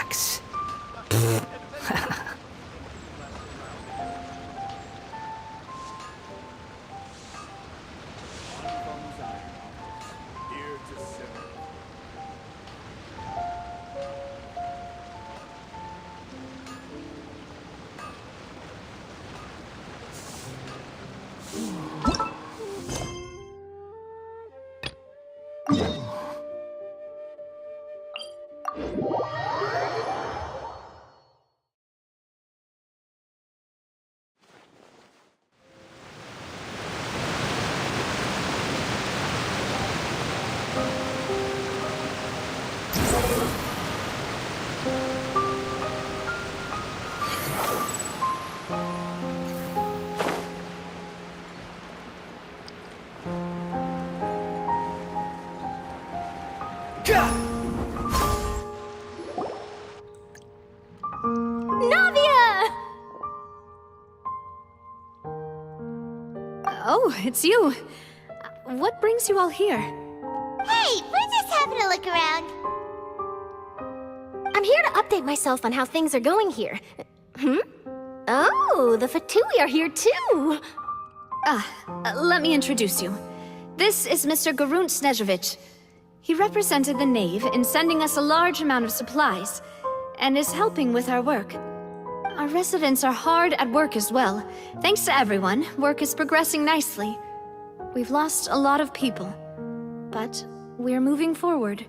relax. Oh, it's you. What brings you all here? Hey, we're just having a look around. I'm here to update myself on how things are going here. Oh, the Fatui are here too! Let me introduce you. This is Mr. Garunt Snežević. He represented the Knave in sending us a large amount of supplies, and is helping with our work. Our residents are hard at work as well. Thanks to everyone, work is progressing nicely. We've lost a lot of people, but we're moving forward.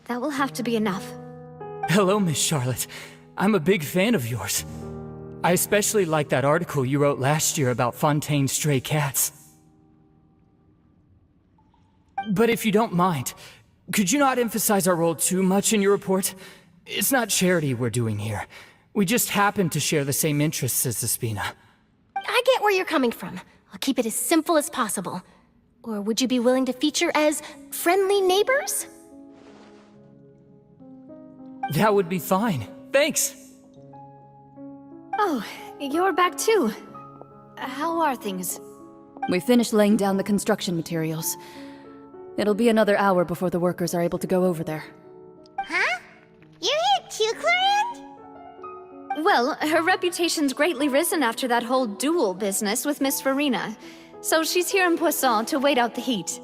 That will have to be enough. Hello, Miss Charlotte. I'm a big fan of yours. I especially like that article you wrote last year about Fontaine's stray cats. But if you don't mind, could you not emphasize our role too much in your report? It's not charity we're doing here. We just happen to share the same interests as the Spina. I get where you're coming from. I'll keep it as simple as possible. Or would you be willing to feature as friendly neighbors? That would be fine. Thanks. Oh, you're back too. How are things? We finished laying down the construction materials. It'll be another hour before the workers are able to go over there. Huh? You're here too, Clarand? Well, her reputation's greatly risen after that whole duel business with Miss Farina. So she's here in Poisson to wait out the heat.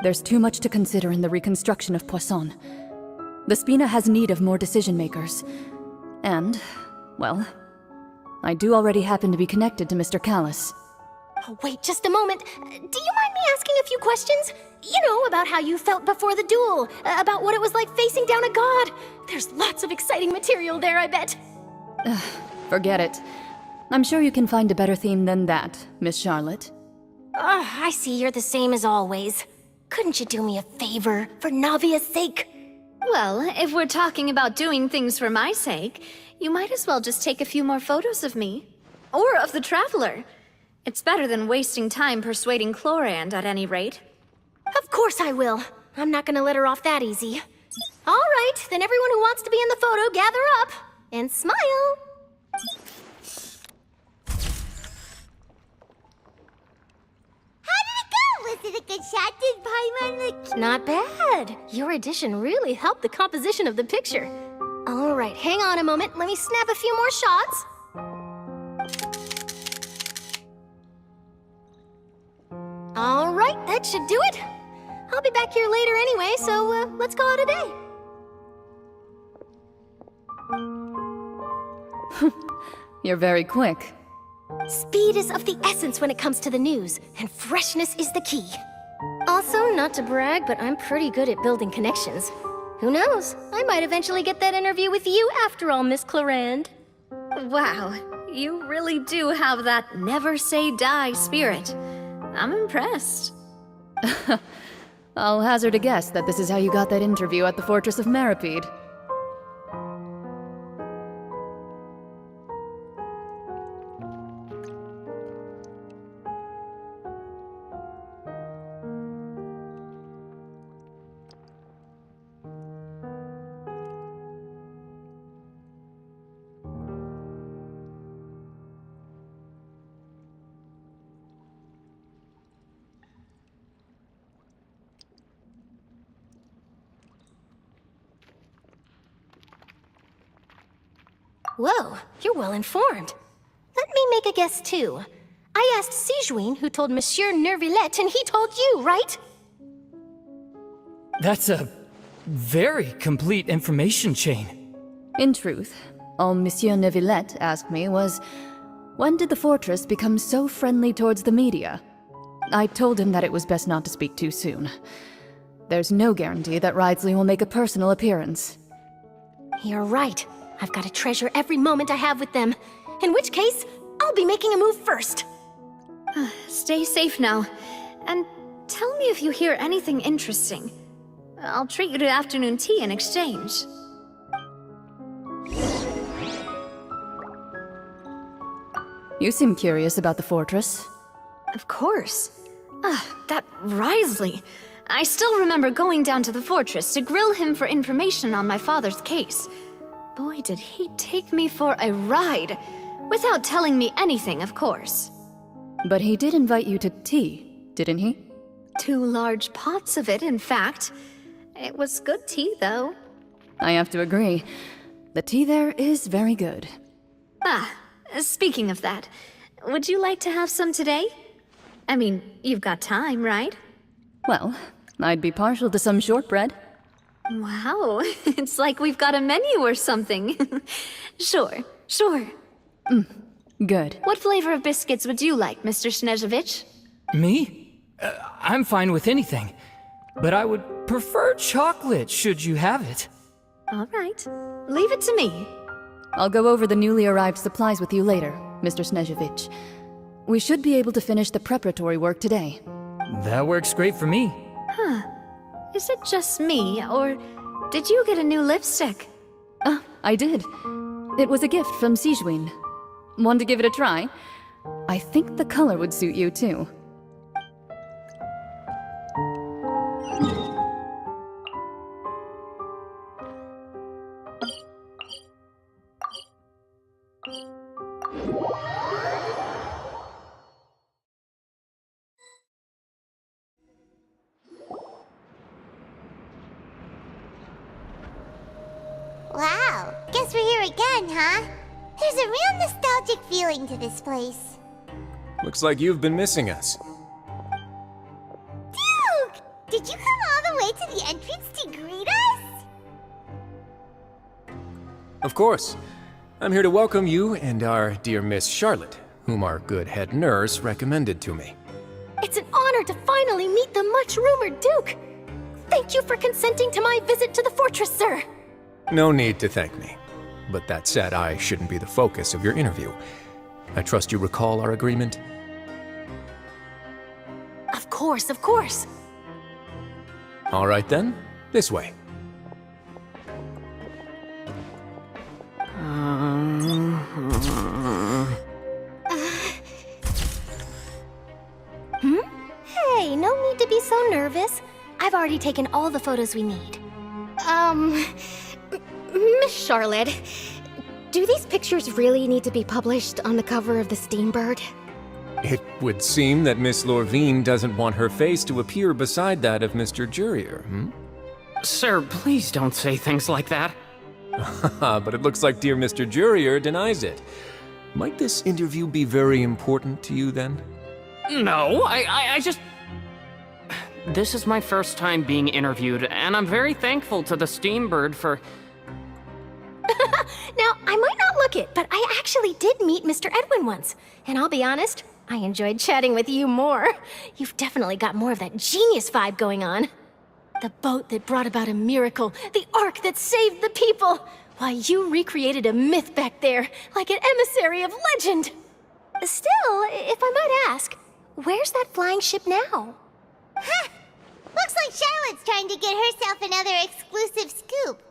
There's too much to consider in the reconstruction of Poisson. The Spina has need of more decision-makers. And, well, I do already happen to be connected to Mr. Callis. Oh, wait just a moment. Do you mind me asking a few questions? You know, about how you felt before the duel, about what it was like facing down a god. There's lots of exciting material there, I bet. Forget it. I'm sure you can find a better theme than that, Miss Charlotte. I see you're the same as always. Couldn't you do me a favor, for Navia's sake? Well, if we're talking about doing things for my sake, you might as well just take a few more photos of me. Or of the Traveler. It's better than wasting time persuading Chlorand, at any rate. Of course I will. I'm not gonna let her off that easy. All right, then everyone who wants to be in the photo, gather up. And smile. How did it go? Was it a good shot? Did Paimon look... Not bad. Your addition really helped the composition of the picture. All right, hang on a moment. Let me snap a few more shots. All right, that should do it. I'll be back here later anyway, so let's call it a day. You're very quick. Speed is of the essence when it comes to the news, and freshness is the key. Also, not to brag, but I'm pretty good at building connections. Who knows? I might eventually get that interview with you after all, Miss Clarand. Wow, you really do have that never say die spirit. I'm impressed. I'll hazard a guess that this is how you got that interview at the Fortress of Meripede. Whoa, you're well informed. Let me make a guess, too. I asked Sijuin who told Monsieur Nervillette, and he told you, right? That's a very complete information chain. In truth, all Monsieur Neuvillette asked me was, when did the fortress become so friendly towards the media? I told him that it was best not to speak too soon. There's no guarantee that Ridesley will make a personal appearance. You're right. I've got to treasure every moment I have with them. In which case, I'll be making a move first. Stay safe now. And tell me if you hear anything interesting. I'll treat you to afternoon tea in exchange. You seem curious about the fortress. Of course. That Risley. I still remember going down to the fortress to grill him for information on my father's case. Boy, did he take me for a ride. Without telling me anything, of course. But he did invite you to tea, didn't he? 2 large pots of it, in fact. It was good tea, though. I have to agree. The tea there is very good. Speaking of that, would you like to have some today? I mean, you've got time, right? Well, I'd be partial to some shortbread. Wow, it's like we've got a menu or something. Sure. Good. What flavor of biscuits would you like, Mr. Snezhovich? Me? I'm fine with anything. But I would prefer chocolate, should you have it. All right, leave it to me. I'll go over the newly arrived supplies with you later, Mr. Snezhovich. We should be able to finish the preparatory work today. That works great for me. Is it just me, or did you get a new lipstick? I did. It was a gift from Sijuin. Want to give it a try? I think the color would suit you, too. Wow, guess we're here again, huh? There's a real nostalgic feeling to this place. Looks like you've been missing us. Duke! Did you come all the way to the entrance to greet us? Of course. I'm here to welcome you and our dear Miss Charlotte, whom our good head nurse recommended to me. It's an honor to finally meet the much-rumored Duke. Thank you for consenting to my visit to the fortress, sir. No need to thank me. But that said, I shouldn't be the focus of your interview. I trust you recall our agreement? Of course. All right then, this way. Hey, no need to be so nervous. I've already taken all the photos we need. Miss Charlotte, do these pictures really need to be published on the cover of the Steambird? It would seem that Miss Lorvine doesn't want her face to appear beside that of Mr. Jurier, Sir, please don't say things like that. But it looks like dear Mr. Jurier denies it. Might this interview be very important to you then? No, I just... This is my first time being interviewed, and I'm very thankful to the Steambird for... Now, I might not look it, but I actually did meet Mr. Edwin once. And I'll be honest, I enjoyed chatting with you more. You've definitely got more of that genius vibe going on. The boat that brought about a miracle, the ark that saved the people. Why, you recreated a myth back there, like an emissary of legend. Still, if I might ask, where's that flying ship now? Huh! Looks like Charlotte's trying to get herself another exclusive scoop.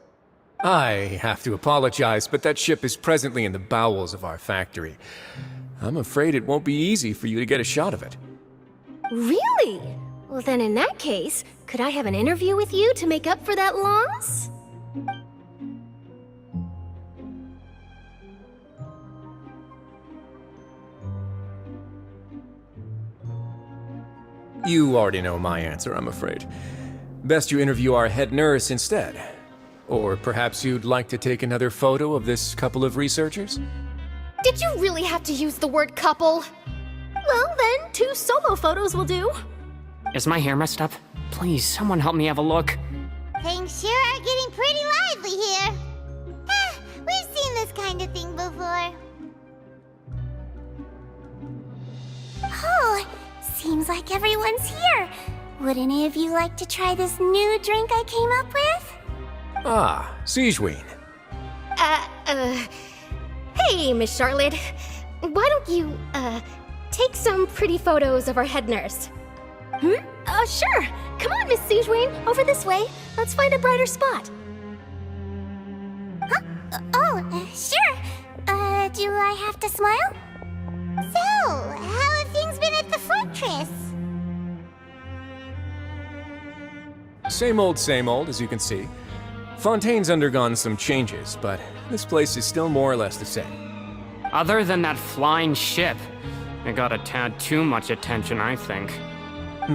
I have to apologize, but that ship is presently in the bowels of our factory. I'm afraid it won't be easy for you to get a shot of it. Really? Well, then in that case, could I have an interview with you to make up for that loss? You already know my answer, I'm afraid. Best you interview our head nurse instead. Or perhaps you'd like to take another photo of this couple of researchers? Did you really have to use the word couple? Well, then, 2 solo photos will do. Is my hair messed up? Please, someone help me have a look. Things sure are getting pretty lively here. We've seen this kind of thing before. Oh, seems like everyone's here. Would any of you like to try this new drink I came up with? Ah, Sigewinne. Hey, Miss Charlotte. Why don't you, take some pretty photos of our head nurse? Sure. Come on, Miss Sigewinne. Over this way. Let's find a brighter spot. Sure. Do I have to smile? So, how have things been at the fortress? Same old, as you can see. Fontaine's undergone some changes, but this place is still more or less the same. Other than that flying ship, it got a tad too much attention, I think.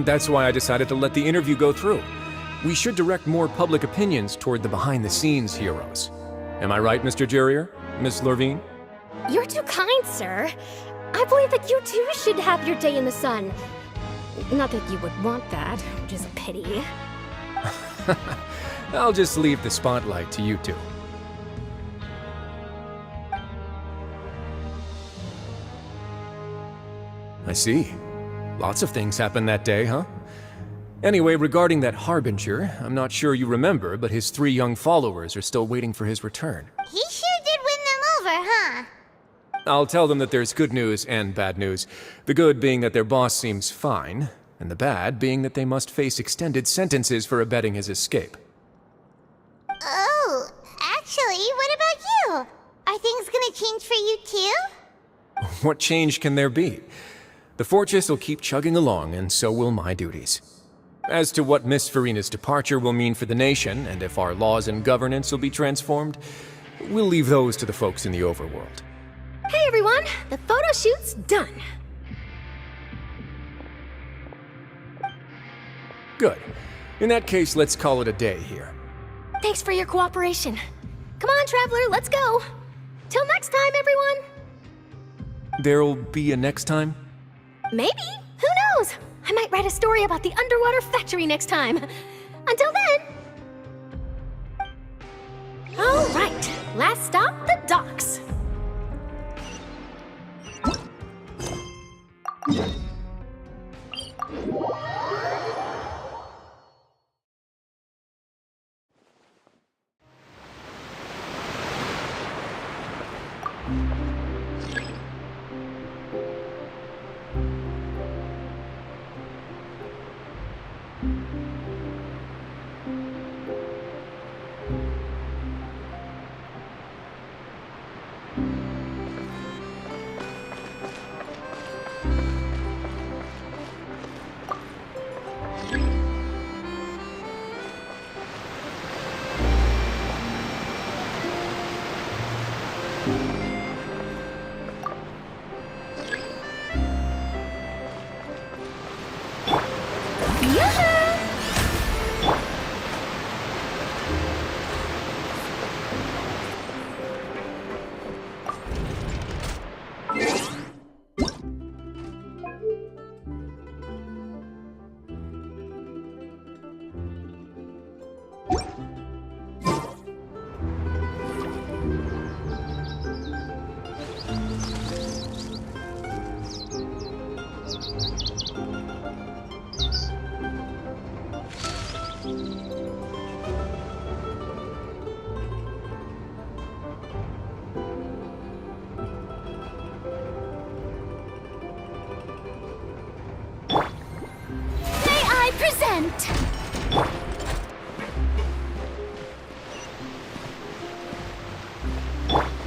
That's why I decided to let the interview go through. We should direct more public opinions toward the behind-the-scenes heroes. Am I right, Mr. Jurrier? Miss Lurvine? You're too kind, sir. I believe that you too should have your day in the sun. Not that you would want that, which is a pity. I'll just leave the spotlight to you two. I see. Lots of things happened that day, huh? Anyway, regarding that Harbinger, I'm not sure you remember, but his 3 young followers are still waiting for his return. He sure did win them over, huh? I'll tell them that there's good news and bad news. The good being that their boss seems fine, and the bad being that they must face extended sentences for abetting his escape. Oh, actually, what about you? Are things gonna change for you too? What change can there be? The fortress will keep chugging along, and so will my duties. As to what Miss Farina's departure will mean for the nation, and if our laws and governance will be transformed, we'll leave those to the folks in the overworld. Hey everyone, the photo shoot's done. Good. In that case, let's call it a day here. Thanks for your cooperation. Come on, Traveler, let's go. Till next time, everyone. There'll be a next time? Maybe. Who knows? I might write a story about the underwater factory next time. Until then. All right, last stop, the docks.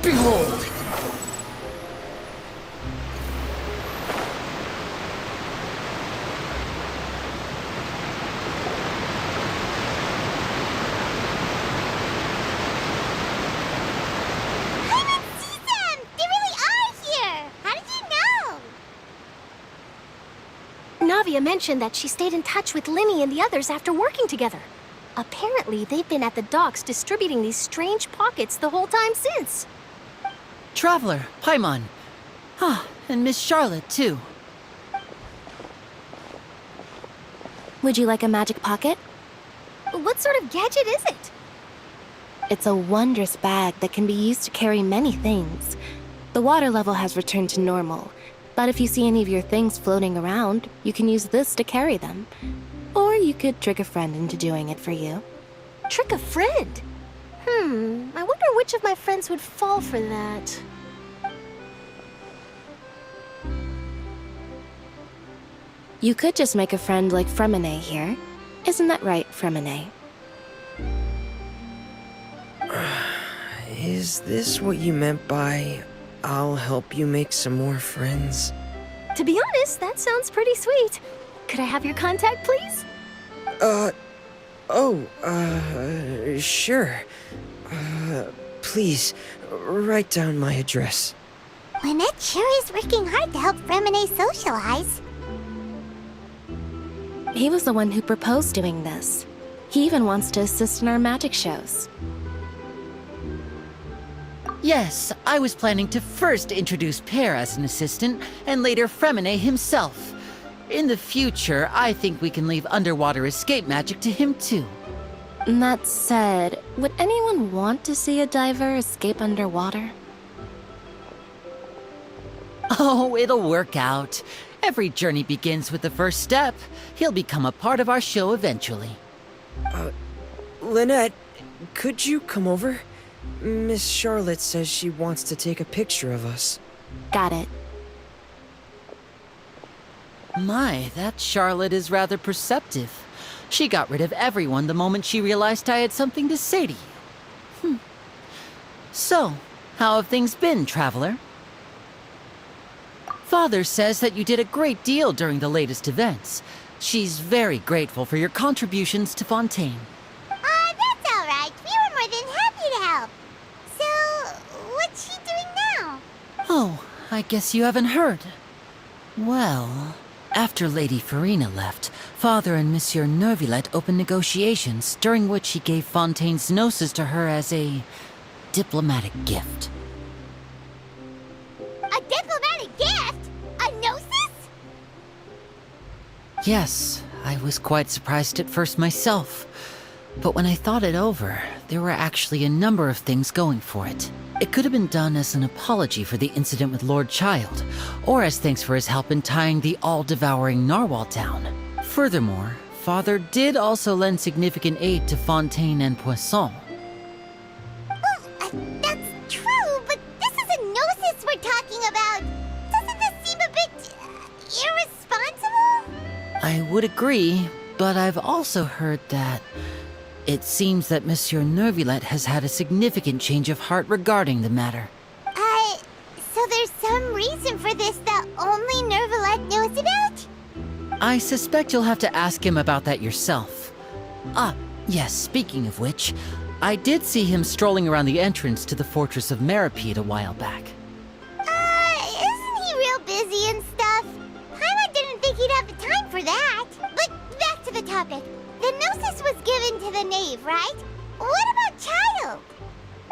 Behold! I didn't see them! They really are here! How did you know? Navia mentioned that she stayed in touch with Linny and the others after working together. Apparently, they've been at the docks distributing these strange pockets the whole time since. Traveler, Paimon. Ah, and Miss Charlotte, too. Would you like a magic pocket? What sort of gadget is it? It's a wondrous bag that can be used to carry many things. The water level has returned to normal, but if you see any of your things floating around, you can use this to carry them. Or you could trick a friend into doing it for you. Trick a friend? I wonder which of my friends would fall for that. You could just make a friend like Fremine here. Isn't that right, Fremine? Is this what you meant by, I'll help you make some more friends? To be honest, that sounds pretty sweet. Could I have your contact, please? Sure. Please, write down my address. Lynette sure is working hard to help Fremine socialize. He was the one who proposed doing this. He even wants to assist in our magic shows. Yes, I was planning to first introduce Pear as an assistant, and later Fremine himself. In the future, I think we can leave underwater escape magic to him too. That said, would anyone want to see a diver escape underwater? Oh, it'll work out. Every journey begins with the first step. He'll become a part of our show eventually. Lynette, could you come over? Miss Charlotte says she wants to take a picture of us. Got it. My, that Charlotte is rather perceptive. She got rid of everyone the moment she realized I had something to say to you. So, how have things been, Traveler? Father says that you did a great deal during the latest events. She's very grateful for your contributions to Fontaine. That's all right. We were more than happy to help. So, what's she doing now? Oh, I guess you haven't heard. Well, after Lady Farina left, Father and Monsieur Nervillet opened negotiations, during which he gave Fontaine's gnosis to her as a diplomatic gift. A diplomatic gift? A gnosis? Yes, I was quite surprised at first myself. But when I thought it over, there were actually a number of things going for it. It could have been done as an apology for the incident with Lord Child, or as thanks for his help in tying the all-devouring narwhal down. Furthermore, Father did also lend significant aid to Fontaine and Poisson. Well, that's true, but this is a gnosis we're talking about. Doesn't this seem a bit irresponsible? I would agree, but I've also heard that it seems that Monsieur Nervillet has had a significant change of heart regarding the matter. So there's some reason for this that only Nervillet knows about? I suspect you'll have to ask him about that yourself. Ah, yes, speaking of which, I did see him strolling around the entrance to the Fortress of Meripede a while back. Isn't he real busy and stuff? Paimon didn't think he'd have the time for that. But back to the topic. The gnosis was given to the knave, right? What about Child?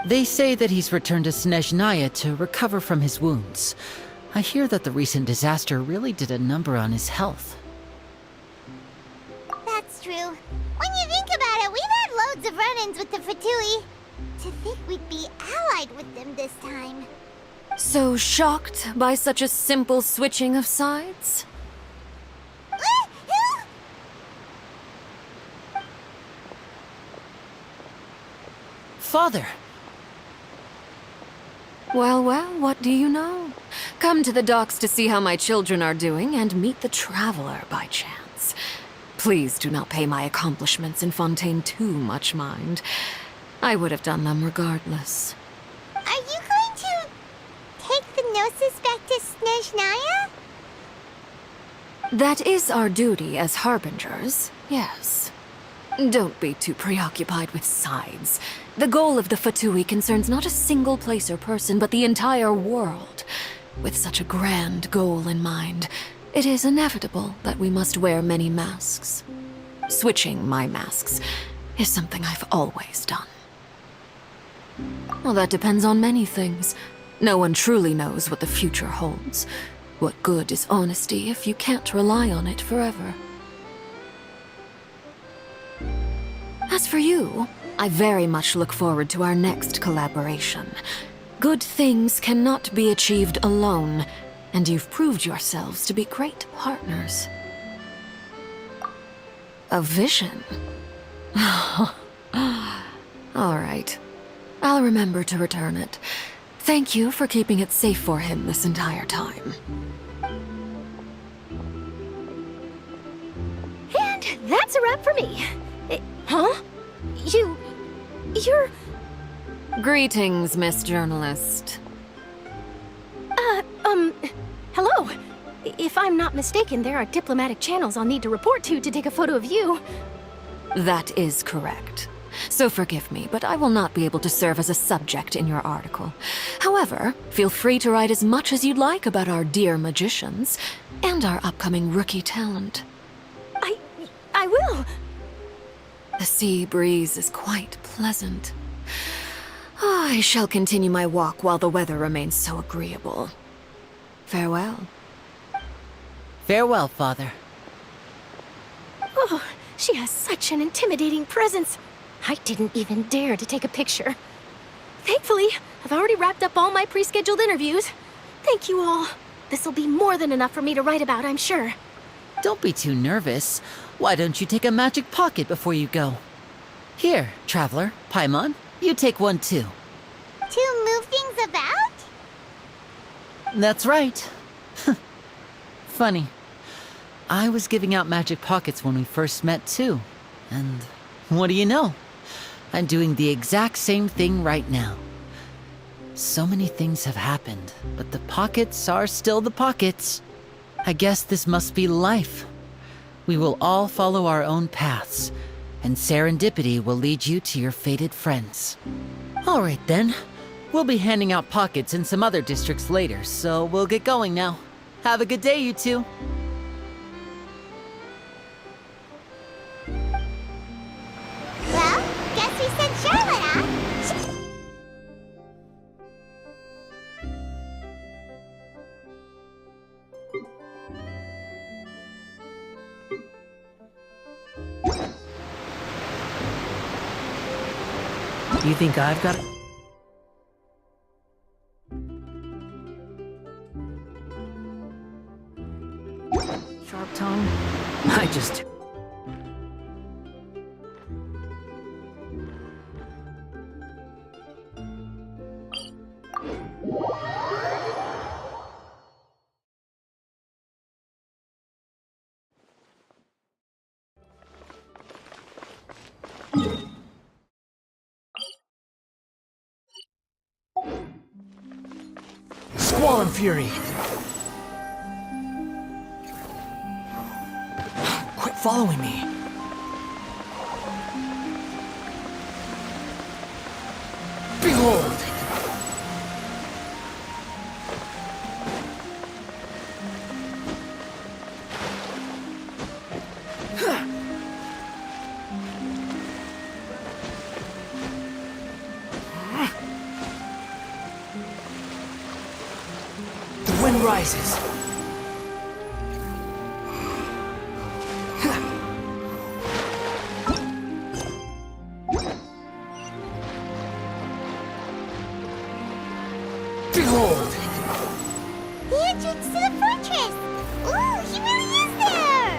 They say that he's returned to Snezhnaya to recover from his wounds. I hear that the recent disaster really did a number on his health. That's true. When you think about it, we've had loads of run-ins with the Fatui. To think we'd be allied with them this time. So shocked by such a simple switching of sides? Father! Well, what do you know? Come to the docks to see how my children are doing and meet the Traveler by chance. Please do not pay my accomplishments in Fontaine too much mind. I would have done them regardless. Are you going to take the gnosis back to Snezhnaya? That is our duty as harbingers, yes. Don't be too preoccupied with sides. The goal of the Fatui concerns not a single place or person, but the entire world. With such a grand goal in mind, it is inevitable that we must wear many masks. Switching my masks is something I've always done. Well, that depends on many things. No one truly knows what the future holds. What good is honesty if you can't rely on it forever? As for you, I very much look forward to our next collaboration. Good things cannot be achieved alone, and you've proved yourselves to be great partners. A vision? All right. I'll remember to return it. Thank you for keeping it safe for him this entire time. And that's a wrap for me. Huh? You're... Greetings, Miss Journalist. Hello. If I'm not mistaken, there are diplomatic channels I'll need to report to take a photo of you. That is correct. So forgive me, but I will not be able to serve as a subject in your article. However, feel free to write as much as you'd like about our dear magicians and our upcoming rookie talent. I will. The sea breeze is quite pleasant. I shall continue my walk while the weather remains so agreeable. Farewell. Farewell, Father. Oh, she has such an intimidating presence. I didn't even dare to take a picture. Thankfully, I've already wrapped up all my pre-scheduled interviews. Thank you all. This'll be more than enough for me to write about, I'm sure. Don't be too nervous. Why don't you take a magic pocket before you go? Here, Traveler, Paimon, you take one too. To move things about? That's right. Funny. I was giving out magic pockets when we first met too. And what do you know? I'm doing the exact same thing right now. So many things have happened, but the pockets are still the pockets. I guess this must be life. We will all follow our own paths, and serendipity will lead you to your fated friends. All right then. We'll be handing out pockets in some other districts later, so we'll get going now. Have a good day, you two. Well, guess we sent Charlotte off. You think I've got... Sharp tongue? I just... Squall and Fury! Quit following me! Behold! The wind rises. Behold! The entrance to the fortress! Ooh, he really is there!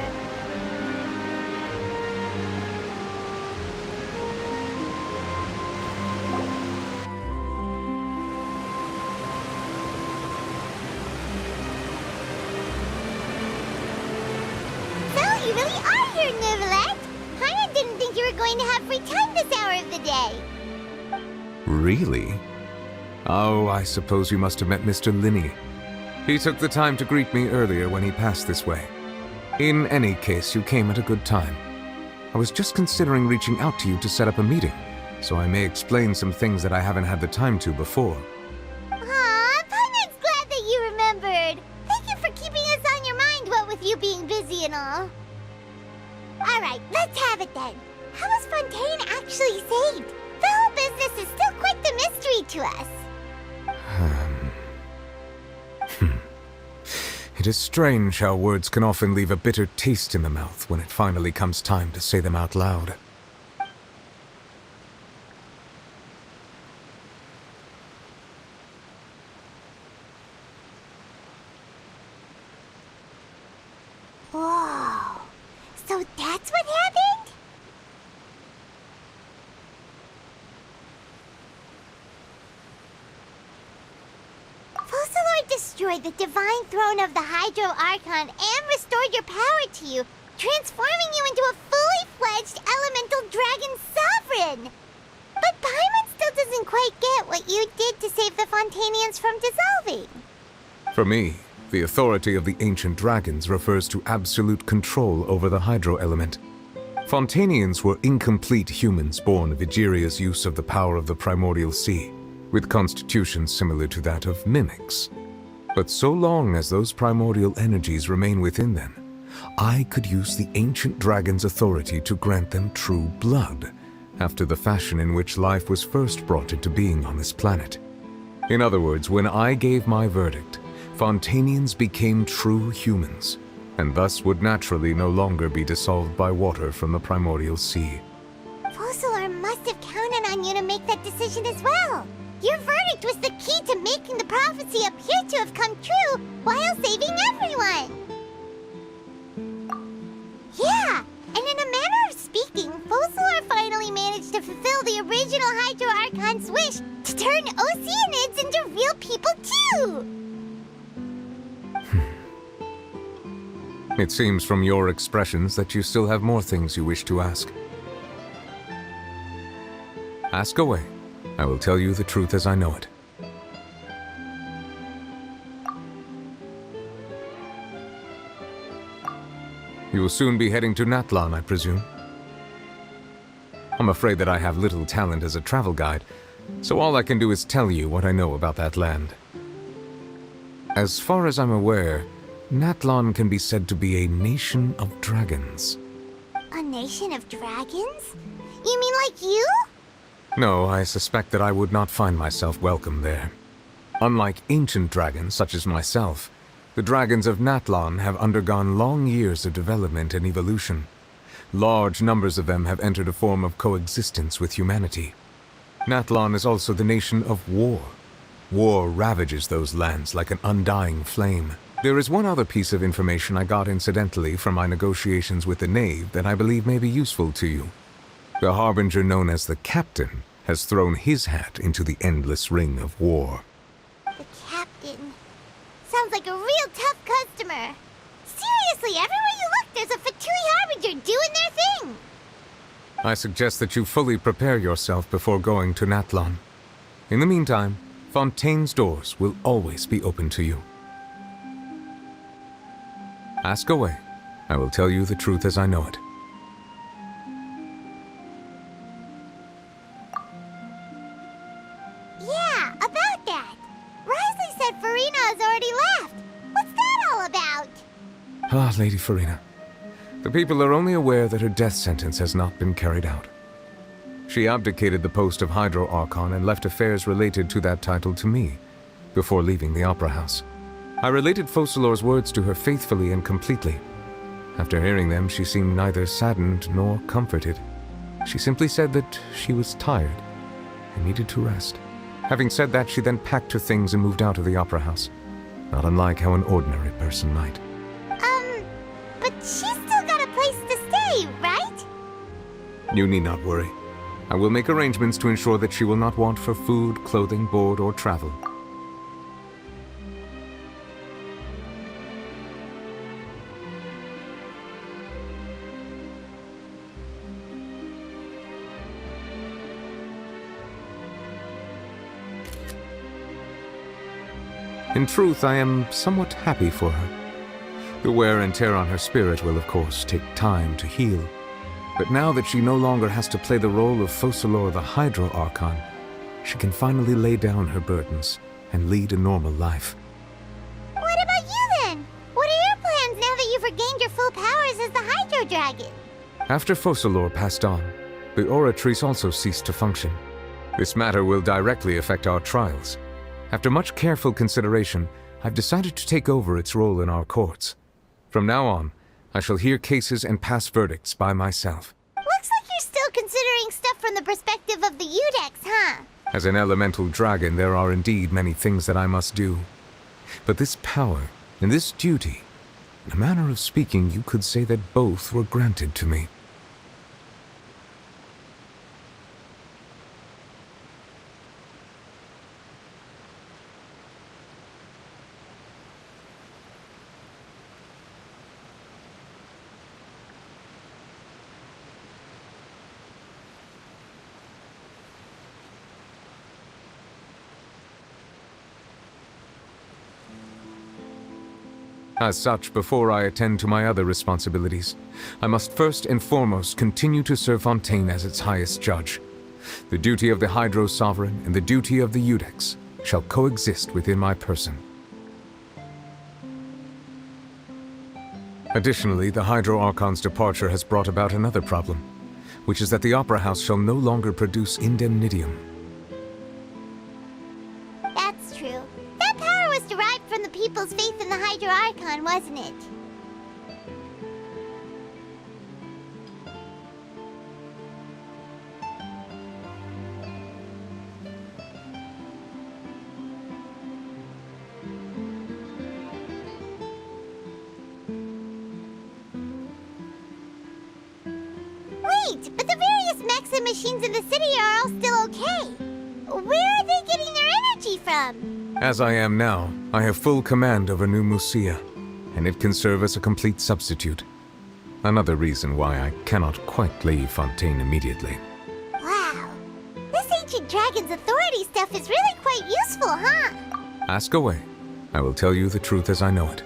So, you really are here, Neuvillette! Paimon didn't think you were going to have free time this hour of the day. Really? Oh, I suppose you must have met Mr. Linney. He took the time to greet me earlier when he passed this way. In any case, you came at a good time. I was just considering reaching out to you to set up a meeting, so I may explain some things that I haven't had the time to before. Aw, Paimon's glad that you remembered. Thank you for keeping us on your mind, what with you being busy and all. Alright, let's have it then. How was Fontaine actually saved? The whole business is still quite the mystery to us. It is strange how words can often leave a bitter taste in the mouth when it finally comes time to say them out loud. Whoa. So that's what happened? Focalor destroyed the divine throne of the Hydro Archon and restored your power to you, transforming you into a fully fledged elemental dragon sovereign. But Paimon still doesn't quite get what you did to save the Fontainians from dissolving. For me, the authority of the ancient dragons refers to absolute control over the hydro element. Fontainians were incomplete humans born of Egeria's use of the power of the primordial sea, with constitutions similar to that of mimics. But so long as those primordial energies remain within them, I could use the ancient dragon's authority to grant them true blood, after the fashion in which life was first brought into being on this planet. In other words, when I gave my verdict, Fontainians became true humans, and thus would naturally no longer be dissolved by water from the primordial sea. Focalor must have counted on you to make that decision as well. Your verdict was the key to making the prophecy appear to have come true while saving everyone. Yeah, and in a manner of speaking, Focalor finally managed to fulfill the original Hydro Archon's wish to turn Oceanids into real people too! It seems from your expressions that you still have more things you wish to ask. Ask away. I will tell you the truth as I know it. You will soon be heading to Natlan, I presume? I'm afraid that I have little talent as a travel guide, so all I can do is tell you what I know about that land. As far as I'm aware, Natlan can be said to be a nation of dragons. A nation of dragons? You mean like you? No, I suspect that I would not find myself welcome there. Unlike ancient dragons such as myself, the dragons of Natlan have undergone long years of development and evolution. Large numbers of them have entered a form of coexistence with humanity. Natlan is also the nation of war. War ravages those lands like an undying flame. There is one other piece of information I got incidentally from my negotiations with the Knave that I believe may be useful to you. The Harbinger known as the Captain has thrown his hat into the endless ring of war. The Captain. Sounds like a real tough customer. Seriously, everywhere you look, there's a Fatui Harbinger doing their thing. I suggest that you fully prepare yourself before going to Natlan. In the meantime, Fontaine's doors will always be open to you. Ask away. I will tell you the truth as I know it. Yeah, about that. Risley said Farina has already left. What's that all about? Ah, Lady Farina. The people are only aware that her death sentence has not been carried out. She abdicated the post of Hydro Archon and left affairs related to that title to me, before leaving the Opera House. I related Focalor's words to her faithfully and completely. After hearing them, she seemed neither saddened nor comforted. She simply said that she was tired and needed to rest. Having said that, she then packed her things and moved out of the Opera House, not unlike how an ordinary person might. But she's still got a place to stay, right? You need not worry. I will make arrangements to ensure that she will not want for food, clothing, board, or travel. In truth, I am somewhat happy for her. The wear and tear on her spirit will, of course, take time to heal. But now that she no longer has to play the role of Focalor the Hydro Archon, she can finally lay down her burdens and lead a normal life. What about you then? What are your plans now that you've regained your full powers as the Hydro Dragon? After Focalor passed on, the Oratrice also ceased to function. This matter will directly affect our trials. After much careful consideration, I've decided to take over its role in our courts. From now on, I shall hear cases and pass verdicts by myself. Looks like you're still considering stuff from the perspective of the Udex, huh? As an elemental dragon, there are indeed many things that I must do. But this power and this duty, in a manner of speaking, you could say that both were granted to me. As such, before I attend to my other responsibilities, I must first and foremost continue to serve Fontaine as its highest judge. The duty of the Hydro Sovereign and the duty of the Udex shall coexist within my person. Additionally, the Hydro Archon's departure has brought about another problem, which is that the Opera House shall no longer produce indemnitium. That's true. That power was derived from the people's faith in the Hydro Archon, wasn't it? Wait, but the various mechs and machines in the city are all still okay. Where are they getting their energy from? As I am now, I have full command over New Musia, and it can serve as a complete substitute. Another reason why I cannot quite leave Fontaine immediately. Wow. This ancient dragon's authority stuff is really quite useful, huh? Ask away. I will tell you the truth as I know it.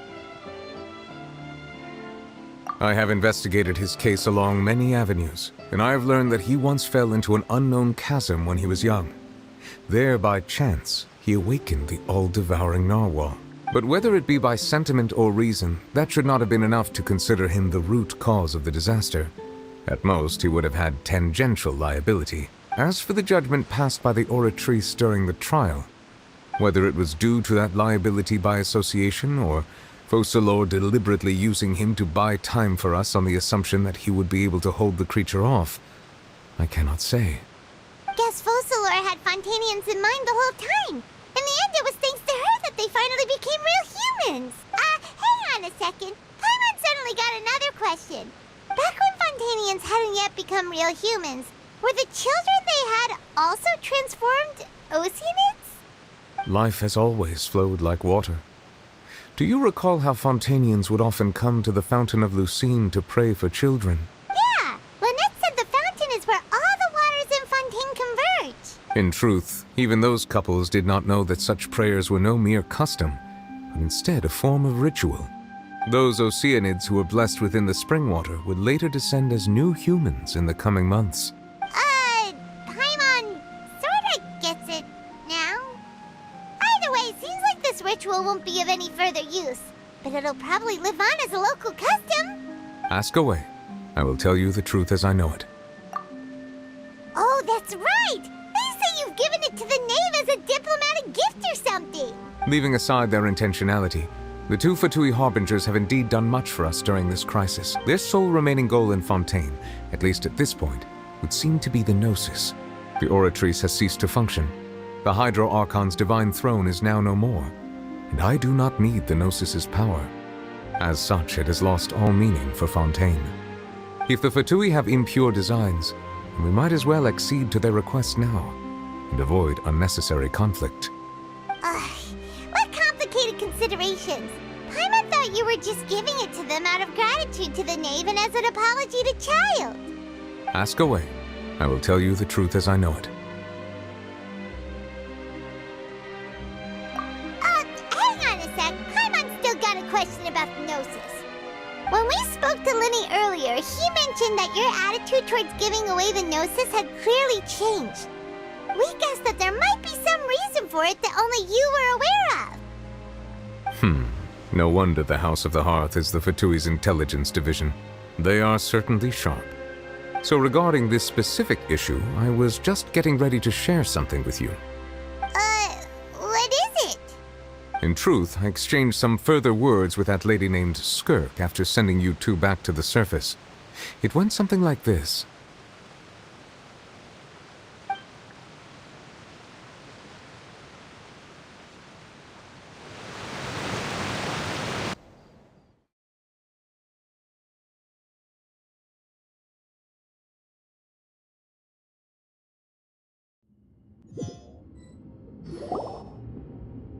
I have investigated his case along many avenues, and I have learned that he once fell into an unknown chasm when he was young. There, by chance, he awakened the all-devouring narwhal. But whether it be by sentiment or reason, that should not have been enough to consider him the root cause of the disaster. At most, he would have had tangential liability. As for the judgment passed by the Oratrice during the trial, whether it was due to that liability by association, or Focalors deliberately using him to buy time for us on the assumption that he would be able to hold the creature off, I cannot say. Guess Focalors had Fontanians in mind the whole time. In the end, it was thanks to her that they finally became real humans. Hang on a second. Paimon suddenly got another question. Back when Fontanians hadn't yet become real humans, were the children they had also transformed Oceanids? Life has always flowed like water. Do you recall how Fontanians would often come to the Fountain of Lucine to pray for children? Yeah, Lynette said the fountain is where all the waters in Fontaine converge. In truth, even those couples did not know that such prayers were no mere custom, but instead a form of ritual. Those Oceanids who were blessed within the spring water would later descend as new humans in the coming months. Paimon sorta gets it now. Either way, seems like this ritual won't be of any further use, but it'll probably live on as a local custom. Ask away. I will tell you the truth as I know it. Oh, that's right! They say you've given it to the knave as a diplomatic gift or something. Leaving aside their intentionality, the two Fatui Harbingers have indeed done much for us during this crisis. Their sole remaining goal in Fontaine, at least at this point, would seem to be the Gnosis. The Oratrice has ceased to function. The Hydro Archon's divine throne is now no more, and I do not need the Gnosis's power. As such, it has lost all meaning for Fontaine. If the Fatui have impure designs, we might as well accede to their request now, and avoid unnecessary conflict. What complicated considerations. Paimon thought you were just giving it to them out of gratitude to the knave and as an apology to Child. Ask away. I will tell you the truth as I know it. Hang on a sec. Paimon's still got a question about the Gnosis. When we spoke to Linny earlier, he mentioned that your attitude towards giving away the Gnosis had clearly changed. We guessed that there might be some reason for it that only you were aware of. No wonder the House of the Hearth is the Fatui's intelligence division. They are certainly sharp. So regarding this specific issue, I was just getting ready to share something with you. What is it? In truth, I exchanged some further words with that lady named Skirk after sending you two back to the surface. It went something like this.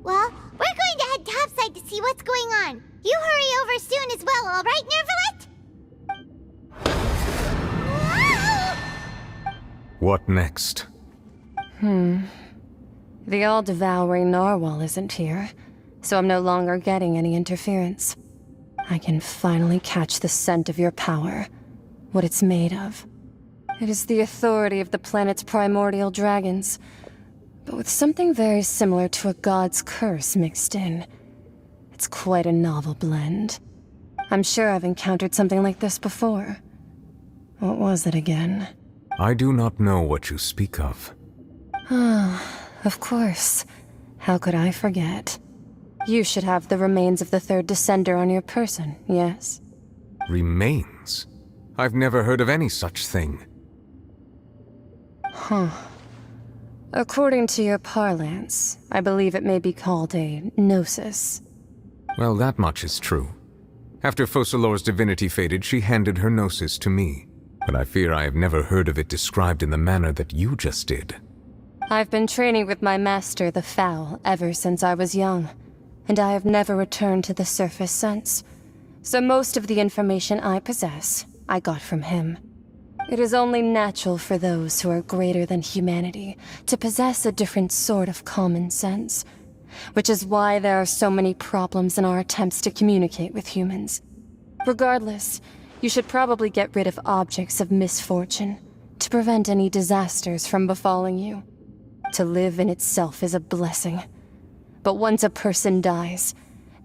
Well, we're going to head topside to see what's going on. You hurry over soon as well, all right, Nervalet? What next? The all-devouring narwhal isn't here, so I'm no longer getting any interference. I can finally catch the scent of your power, what it's made of. It is the authority of the planet's primordial dragons, but with something very similar to a god's curse mixed in. It's quite a novel blend. I'm sure I've encountered something like this before. What was it again? I do not know what you speak of. Of course. How could I forget? You should have the remains of the third descender on your person, yes? Remains? I've never heard of any such thing. According to your parlance, I believe it may be called a gnosis. Well, that much is true. After Focalor's divinity faded, she handed her gnosis to me. But I fear I have never heard of it described in the manner that you just did. I've been training with my master, the Fowl, ever since I was young, and I have never returned to the surface since. So most of the information I possess, I got from him. It is only natural for those who are greater than humanity to possess a different sort of common sense, which is why there are so many problems in our attempts to communicate with humans. Regardless, you should probably get rid of objects of misfortune to prevent any disasters from befalling you. To live in itself is a blessing. But once a person dies,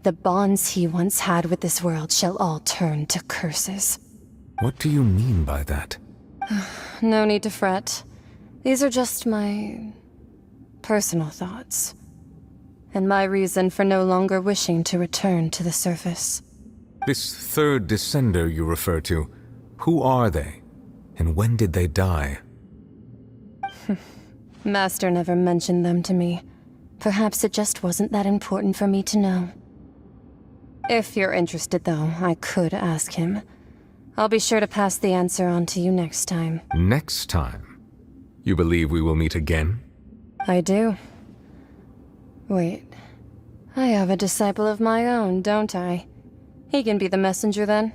the bonds he once had with this world shall all turn to curses. What do you mean by that? No need to fret. These are just my personal thoughts, and my reason for no longer wishing to return to the surface. This third descender you refer to, who are they? And when did they die? Master never mentioned them to me. Perhaps it just wasn't that important for me to know. If you're interested, though, I could ask him. I'll be sure to pass the answer on to you next time. Next time? You believe we will meet again? I do. Wait. I have a disciple of my own, don't I? He can be the messenger, then.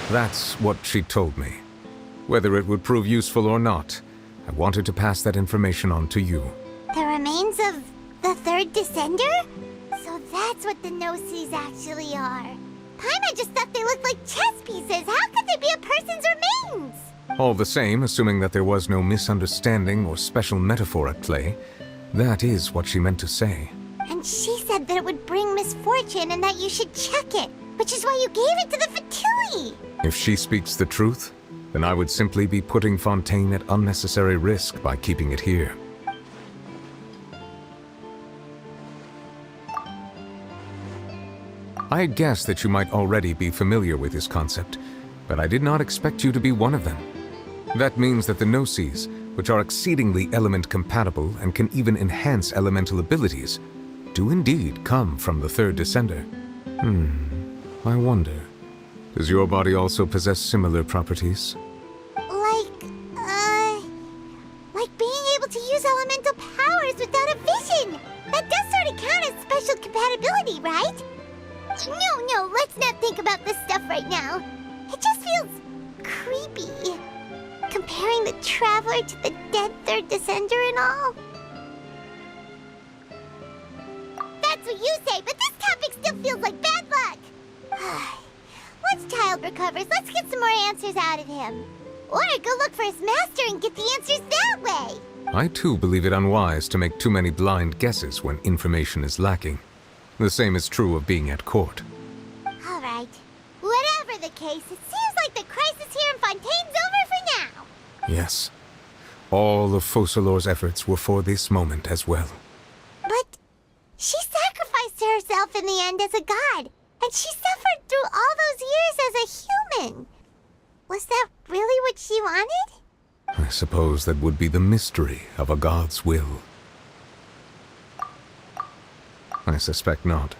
That's what she told me. Whether it would prove useful or not, I wanted to pass that information on to you. The remains of the third descender? So that's what the Gnosis actually are. Paimon just thought they looked like chess pieces. How could they be a person's remains? All the same, assuming that there was no misunderstanding or special metaphor at play, that is what she meant to say. And she said that it would bring misfortune and that you should check it, which is why you gave it to the Fatui. If she speaks the truth, then I would simply be putting Fontaine at unnecessary risk by keeping it here. I had guessed that you might already be familiar with this concept, but I did not expect you to be one of them. That means that the Gnosis, which are exceedingly element-compatible and can even enhance elemental abilities, do indeed come from the third descender. I wonder, does your body also possess similar properties? Like being able to use elemental powers without a vision. That does sort of count as special compatibility, right? No, let's not think about this stuff right now. It just feels creepy. Comparing the Traveler to the dead third descender and all. That's what you say, but this topic still feels like bad luck. Let's child recovers, let's get some more answers out of him. Or go look for his master and get the answers that way. I too believe it unwise to make too many blind guesses when information is lacking. The same is true of being at court. All right. Whatever the case, it seems like the crisis here in Fontaine's over for now. Yes. All of Focalor's efforts were for this moment as well. But she sacrificed herself in the end as a god, and she suffered through all those years as a human. Was that really what she wanted? I suppose that would be the mystery of a god's will. I suspect not.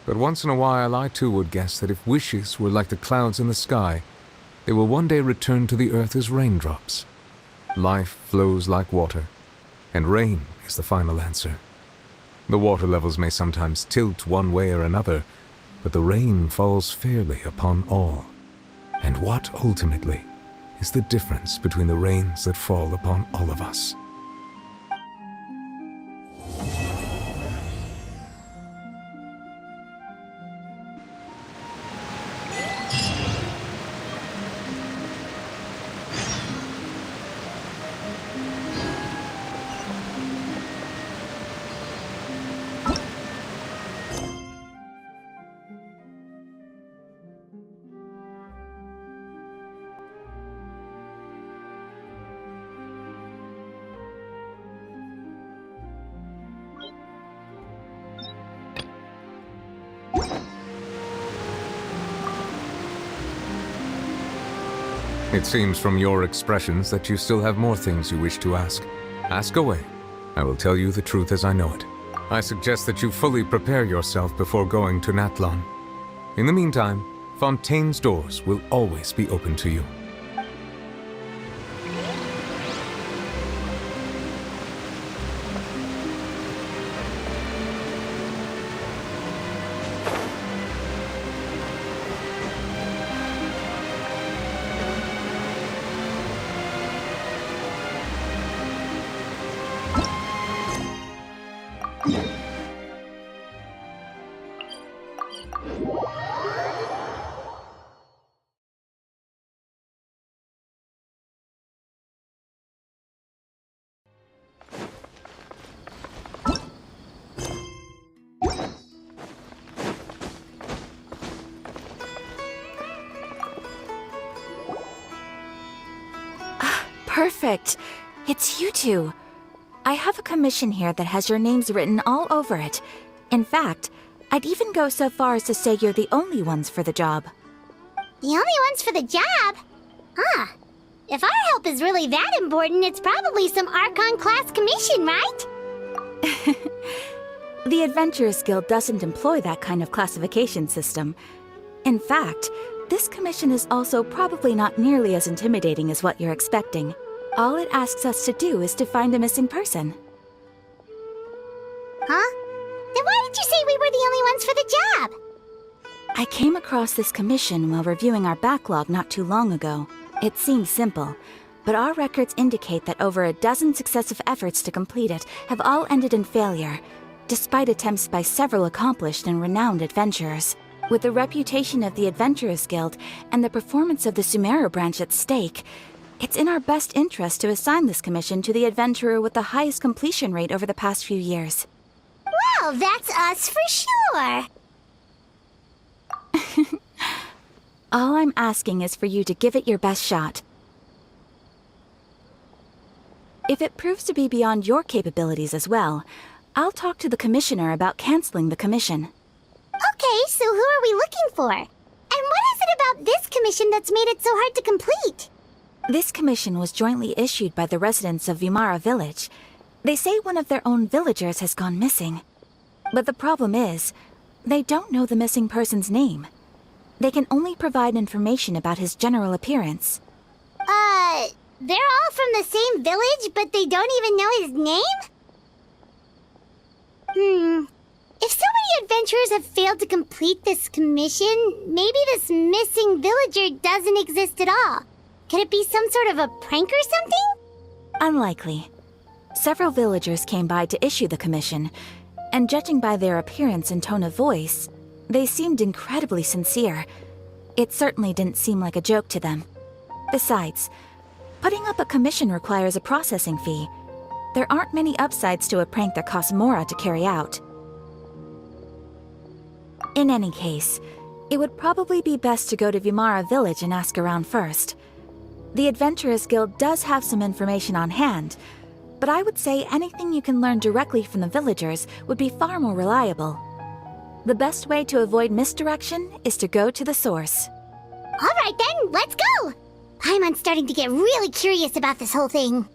But once in a while I too would guess that if wishes were like the clouds in the sky, they will one day return to the earth as raindrops. Life flows like water, and rain is the final answer. The water levels may sometimes tilt one way or another, but the rain falls fairly upon all. And what, ultimately, is the difference between the rains that fall upon all of us? It seems from your expressions that you still have more things you wish to ask. Ask away. I will tell you the truth as I know it. I suggest that you fully prepare yourself before going to Nathlon. In the meantime, Fontaine's doors will always be open to you. Perfect. It's you two. I have a commission here that has your names written all over it. In fact, I'd even go so far as to say you're the only ones for the job. The only ones for the job? Huh. If our help is really that important, it's probably some Archon-class commission, right? The Adventurers Guild doesn't employ that kind of classification system. In fact, this commission is also probably not nearly as intimidating as what you're expecting. All it asks us to do is to find a missing person. Huh? Then why did you say we were the only ones for the job? I came across this commission while reviewing our backlog not too long ago. It seems simple, but our records indicate that over a dozen successive efforts to complete it have all ended in failure, despite attempts by several accomplished and renowned adventurers. With the reputation of the Adventurers Guild and the performance of the Sumeru branch at stake, it's in our best interest to assign this commission to the adventurer with the highest completion rate over the past few years. Well, that's us for sure. All I'm asking is for you to give it your best shot. If it proves to be beyond your capabilities as well, I'll talk to the commissioner about canceling the commission. Okay, so who are we looking for? And what is it about this commission that's made it so hard to complete? This commission was jointly issued by the residents of Vimara Village. They say one of their own villagers has gone missing. But the problem is, they don't know the missing person's name. They can only provide information about his general appearance. They're all from the same village, but they don't even know his name? If so many adventurers have failed to complete this commission, maybe this missing villager doesn't exist at all. Could it be some sort of a prank or something? Unlikely. Several villagers came by to issue the commission, and judging by their appearance and tone of voice, they seemed incredibly sincere. It certainly didn't seem like a joke to them. Besides, putting up a commission requires a processing fee. There aren't many upsides to a prank that costs Mora to carry out. In any case, it would probably be best to go to Vimara Village and ask around first. The Adventurers Guild does have some information on hand, but I would say anything you can learn directly from the villagers would be far more reliable. The best way to avoid misdirection is to go to the source. All right then, let's go! Paimon's starting to get really curious about this whole thing.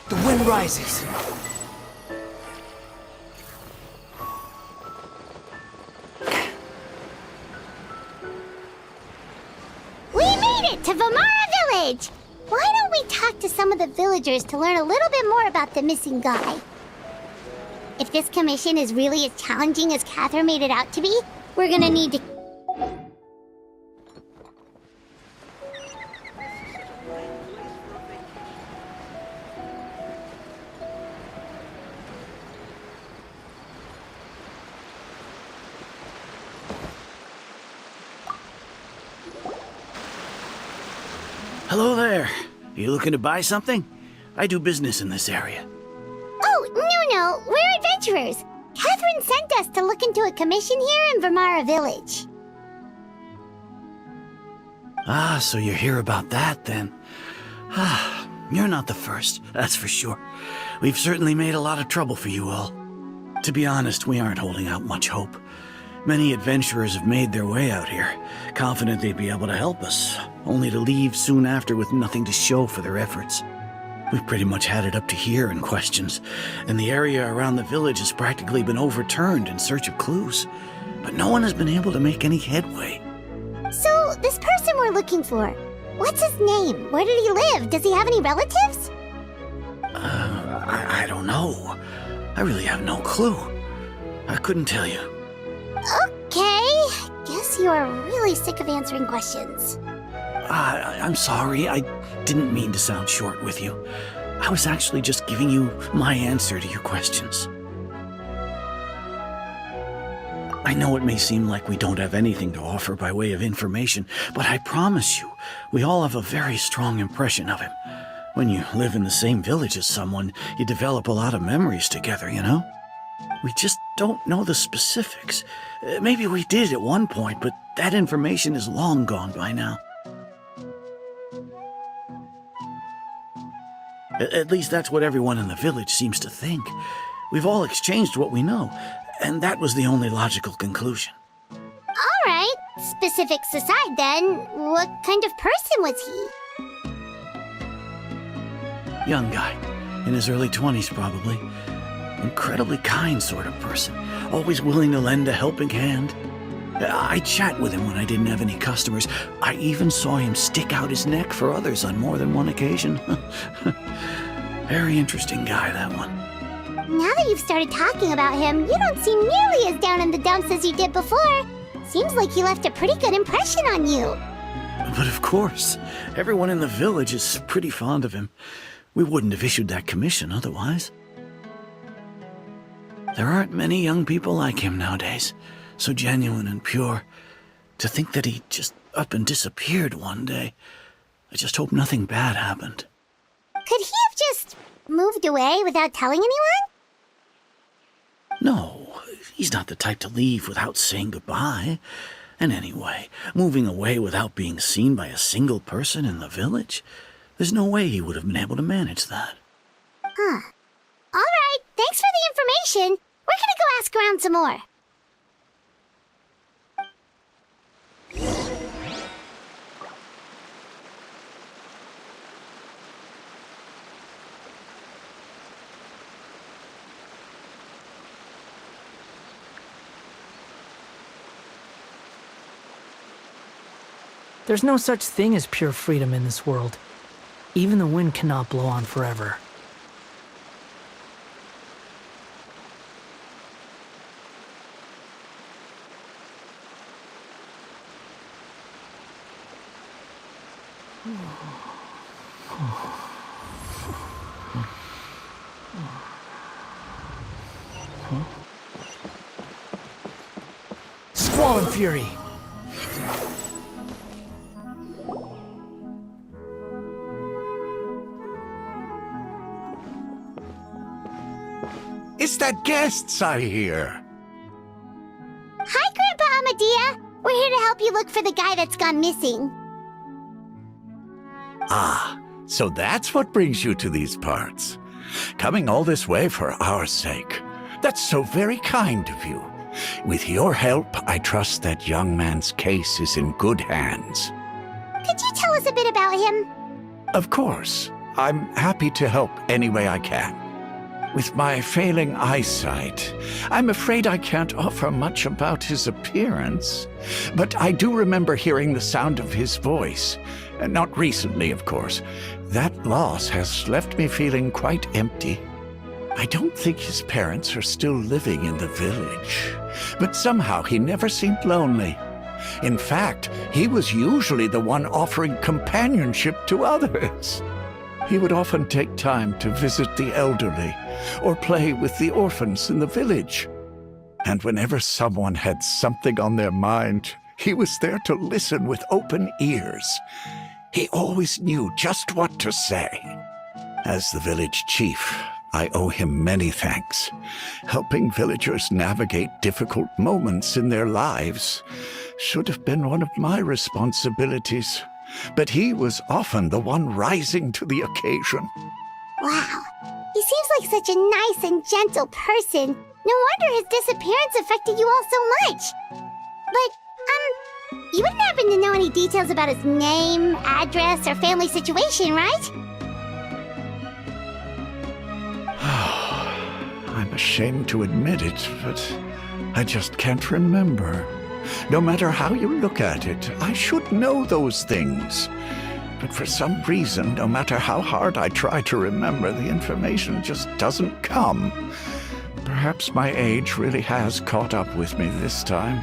The wind rises. We made it to Vimara Village! Why don't we talk to some of the villagers to learn a little bit more about the missing guy? If this commission is really as challenging as Catherine made it out to be, we're gonna need to... Hello there. You looking to buy something? I do business in this area. Oh, no, we're adventurers. Catherine sent us to look into a commission here in Vimara Village. Ah, so you hear about that then. Ah, you're not the first, that's for sure. We've certainly made a lot of trouble for you all. To be honest, we aren't holding out much hope. Many adventurers have made their way out here, confident they'd be able to help us, only to leave soon after with nothing to show for their efforts. We've pretty much had it up to here in questions, and the area around the village has practically been overturned in search of clues. But no one has been able to make any headway. So, this person we're looking for, what's his name? Where did he live? Does he have any relatives? I don't know. I really have no clue. I couldn't tell you. Okay, guess you are really sick of answering questions. I'm sorry, I didn't mean to sound short with you. I was actually just giving you my answer to your questions. I know it may seem like we don't have anything to offer by way of information, but I promise you, we all have a very strong impression of him. When you live in the same village as someone, you develop a lot of memories together, you know? We just don't know the specifics. Maybe we did at one point, but that information is long gone by now. At least that's what everyone in the village seems to think. We've all exchanged what we know, and that was the only logical conclusion. All right, specifics aside then, what kind of person was he? Young guy, in his early 20s probably. Incredibly kind sort of person, always willing to lend a helping hand. I chat with him when I didn't have any customers. I even saw him stick out his neck for others on more than one occasion. Very interesting guy, that one. Now that you've started talking about him, you don't seem nearly as down in the dumps as you did before. Seems like he left a pretty good impression on you. But of course, everyone in the village is pretty fond of him. We wouldn't have issued that commission otherwise. There aren't many young people like him nowadays, so genuine and pure. To think that he just up and disappeared one day. I just hope nothing bad happened. Could he have just moved away without telling anyone? No, he's not the type to leave without saying goodbye. And anyway, moving away without being seen by a single person in the village? There's no way he would have been able to manage that. Huh. All right, thanks for the information. We're gonna go ask around some more. There's no such thing as pure freedom in this world. Even the wind cannot blow on forever. Squall and Fury! It's that guests I hear. Hi, Grandpa Amadea. We're here to help you look for the guy that's gone missing. Ah, so that's what brings you to these parts. Coming all this way for our sake. That's so very kind of you. With your help, I trust that young man's case is in good hands. Could you tell us a bit about him? Of course. I'm happy to help any way I can. With my failing eyesight, I'm afraid I can't offer much about his appearance. But I do remember hearing the sound of his voice. Not recently, of course. That loss has left me feeling quite empty. I don't think his parents are still living in the village. But somehow he never seemed lonely. In fact, he was usually the one offering companionship to others. He would often take time to visit the elderly or play with the orphans in the village. And whenever someone had something on their mind, he was there to listen with open ears. He always knew just what to say. As the village chief, I owe him many thanks. Helping villagers navigate difficult moments in their lives should have been one of my responsibilities. But he was often the one rising to the occasion. Wow. He seems like such a nice and gentle person. No wonder his disappearance affected you all so much. But, you wouldn't happen to know any details about his name, address, or family situation, right? I'm ashamed to admit it, but I just can't remember. No matter how you look at it, I should know those things. But for some reason, no matter how hard I try to remember, the information just doesn't come. Perhaps my age really has caught up with me this time.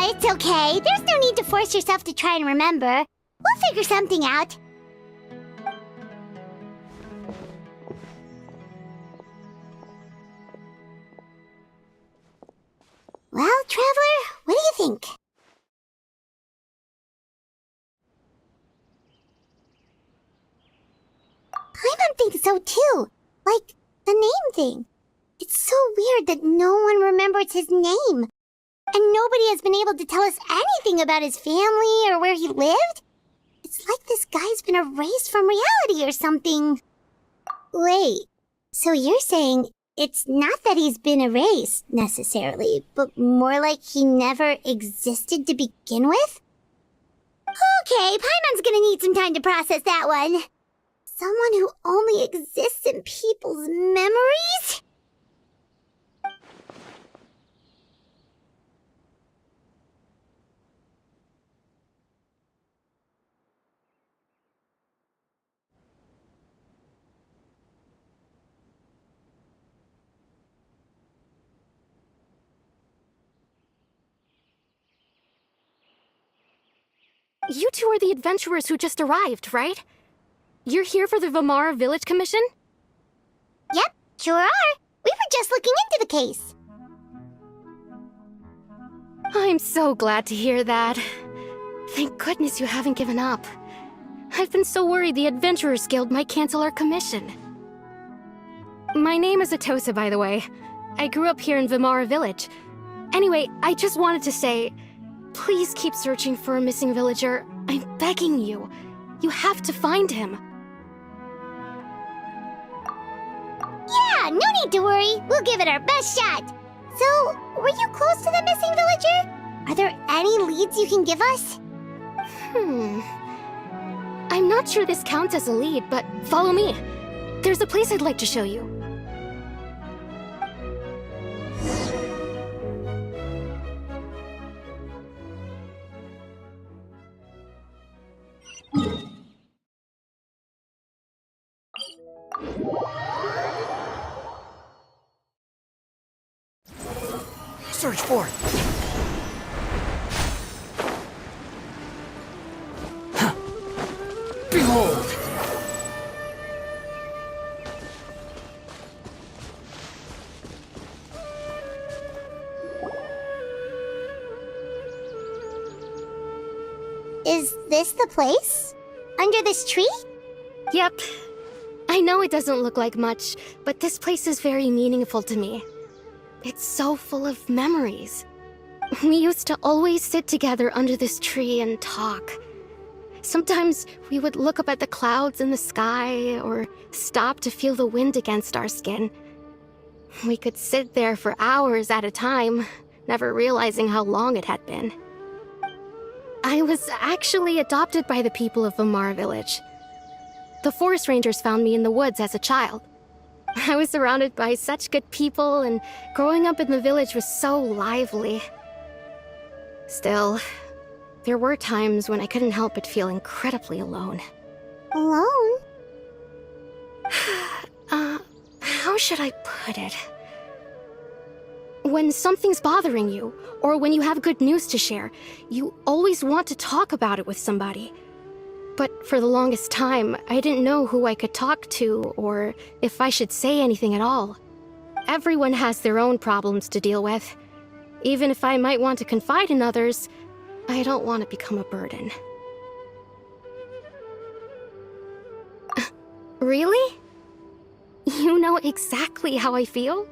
It's okay. There's no need to force yourself to try and remember. We'll figure something out. Well, Traveler, what do you think? Paimon thinks so too. Like, the name thing. It's so weird that no one remembers his name. And nobody has been able to tell us anything about his family or where he lived. It's like this guy's been erased from reality or something. Wait, so you're saying it's not that he's been erased, necessarily, but more like he never existed to begin with? Okay, Paimon's gonna need some time to process that one. Someone who only exists in people's memories? You two are the adventurers who just arrived, right? You're here for the Vamara Village Commission? Yep, sure are. We were just looking into the case. I'm so glad to hear that. Thank goodness you haven't given up. I've been so worried the Adventurers Guild might cancel our commission. My name is Atosa, by the way. I grew up here in Vamara Village. Anyway, I just wanted to say, please keep searching for a missing villager. I'm begging you. You have to find him. Yeah, no need to worry. We'll give it our best shot. So, were you close to the missing villager? Are there any leads you can give us? I'm not sure this counts as a lead, but follow me. There's a place I'd like to show you. Search for it. Behold! Is this the place? Under this tree? Yep. I know it doesn't look like much, but this place is very meaningful to me. It's so full of memories. We used to always sit together under this tree and talk. Sometimes we would look up at the clouds in the sky or stop to feel the wind against our skin. We could sit there for hours at a time, never realizing how long it had been. I was actually adopted by the people of Vamar village. The forest rangers found me in the woods as a child. I was surrounded by such good people, and growing up in the village was so lively. Still, there were times when I couldn't help but feel incredibly alone. Alone? How should I put it? When something's bothering you, or when you have good news to share, you always want to talk about it with somebody. But for the longest time, I didn't know who I could talk to, or if I should say anything at all. Everyone has their own problems to deal with. Even if I might want to confide in others, I don't want to become a burden. Really? You know exactly how I feel?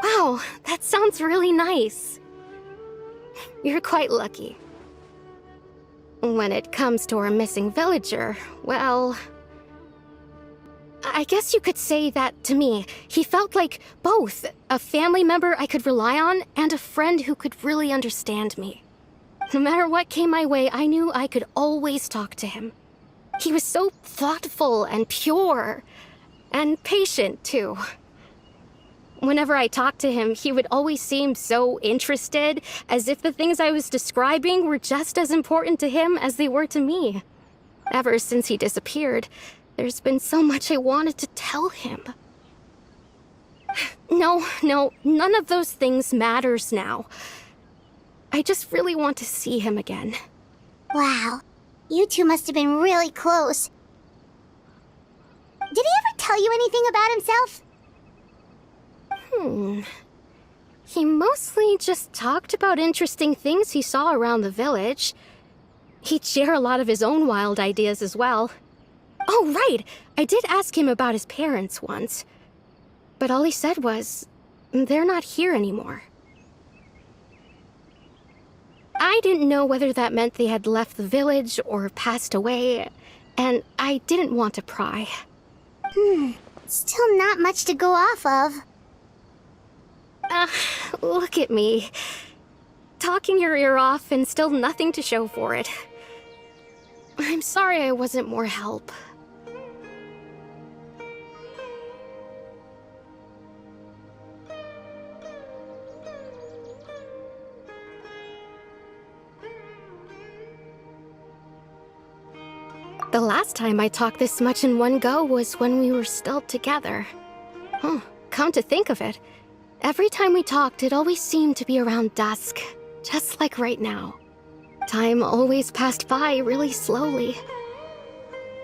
Wow, that sounds really nice. You're quite lucky. When it comes to our missing villager, well, I guess you could say that to me. He felt like both a family member I could rely on and a friend who could really understand me. No matter what came my way, I knew I could always talk to him. He was so thoughtful and pure, and patient too. Whenever I talked to him, he would always seem so interested, as if the things I was describing were just as important to him as they were to me. Ever since he disappeared, there's been so much I wanted to tell him. No, none of those things matters now. I just really want to see him again. Wow, you two must have been really close. Did he ever tell you anything about himself? He mostly just talked about interesting things he saw around the village. He'd share a lot of his own wild ideas as well. Oh, right! I did ask him about his parents once. But all he said was, they're not here anymore. I didn't know whether that meant they had left the village or passed away, and I didn't want to pry. Still not much to go off of. Look at me. Talking your ear off and still nothing to show for it. I'm sorry I wasn't more help. The last time I talked this much in one go was when we were still together. Come to think of it, every time we talked, it always seemed to be around dusk, just like right now. Time always passed by really slowly.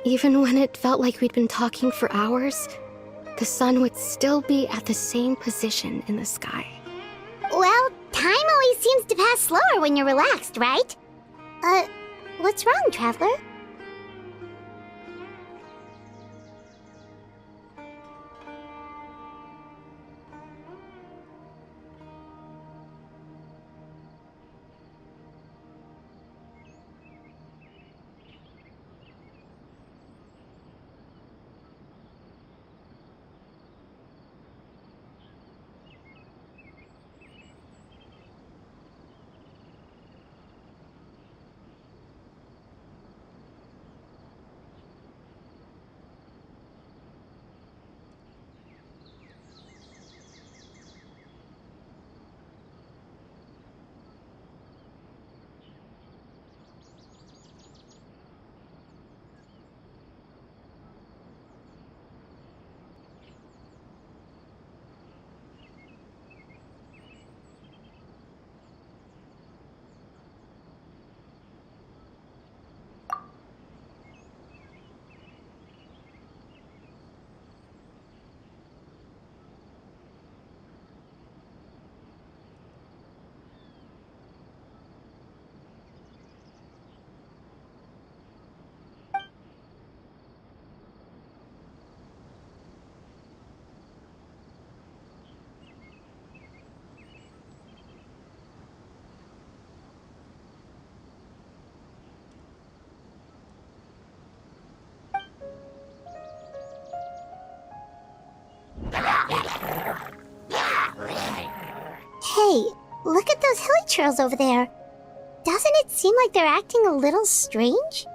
Even when it felt like we'd been talking for hours, the sun would still be at the same position in the sky. Well, time always seems to pass slower when you're relaxed, right? What's wrong, Traveler? natural over there. Doesn't it seem like they're acting a little strange?